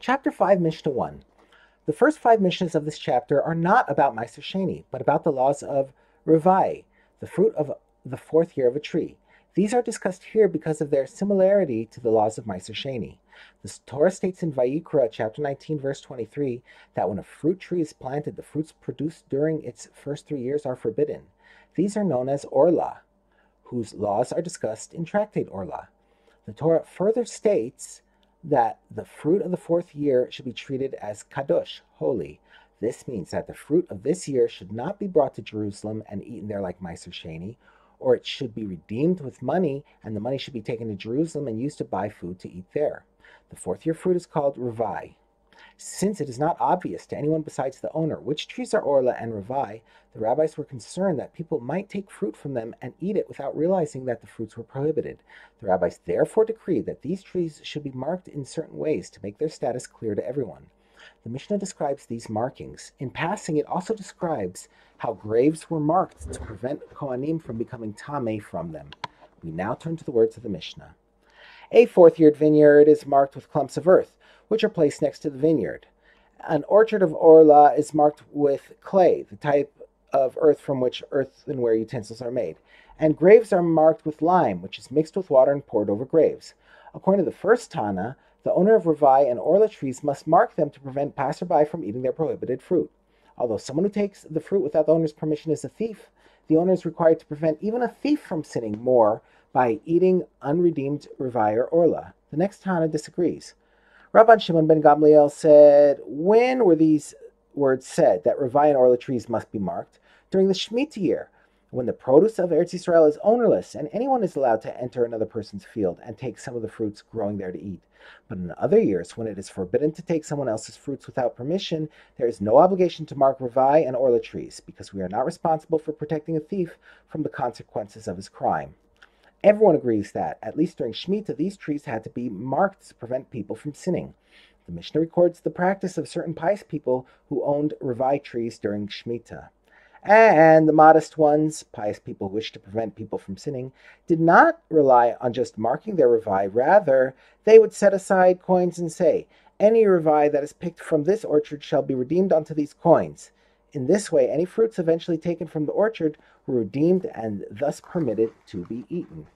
Chapter 5, Mishnah 1. The first 5 Mishnahs of this chapter are not about Maaser Sheni, but about the laws of Revai, the fruit of the 4th year of a tree. These are discussed here because of their similarity to the laws of Maaser Sheni. The Torah states in Vayikra, chapter 19, verse 23, that when a fruit tree is planted, the fruits produced during its first 3 years are forbidden. These are known as Orla, whose laws are discussed in Tractate Orla. The Torah further states that the fruit of the 4th year should be treated as kadosh, holy. This means that the fruit of this year should not be brought to Jerusalem and eaten there like Maaser Sheni, or it should be redeemed with money, and the money should be taken to Jerusalem and used to buy food to eat there. The 4th year fruit is called Revai. Since it is not obvious to anyone besides the owner which trees are Orla and Revai, the rabbis were concerned that people might take fruit from them and eat it without realizing that the fruits were prohibited. The rabbis therefore decreed that these trees should be marked in certain ways to make their status clear to everyone. The Mishnah describes these markings. In passing, it also describes how graves were marked to prevent Kohanim from becoming tameh from them. We now turn to the words of the Mishnah. A 4th-year vineyard is marked with clumps of earth, which are placed next to the vineyard. An orchard of Orla is marked with clay, the type of earth from which earthenware utensils are made. And graves are marked with lime, which is mixed with water and poured over graves. According to the first Tana, the owner of Revai and Orla trees must mark them to prevent passerby from eating their prohibited fruit. Although someone who takes the fruit without the owner's permission is a thief, the owner is required to prevent even a thief from sinning more by eating unredeemed Revai or Orla. The next Tana disagrees. Rabban Shimon ben Gamliel said, when were these words said, that Revai and Orla trees must be marked? During the Shemitah year, when the produce of Eretz Yisrael is ownerless, and anyone is allowed to enter another person's field and take some of the fruits growing there to eat. But in other years, when it is forbidden to take someone else's fruits without permission, there is no obligation to mark Revai and Orla trees, because we are not responsible for protecting a thief from the consequences of his crime. Everyone agrees that, at least during Shemitah, these trees had to be marked to prevent people from sinning. The Mishnah records the practice of certain pious people who owned Revai trees during Shemitah. And the modest ones, pious people who wished to prevent people from sinning, did not rely on just marking their Revai. Rather, they would set aside coins and say, any Revai that is picked from this orchard shall be redeemed unto these coins. In this way, any fruits eventually taken from the orchard were redeemed and thus permitted to be eaten.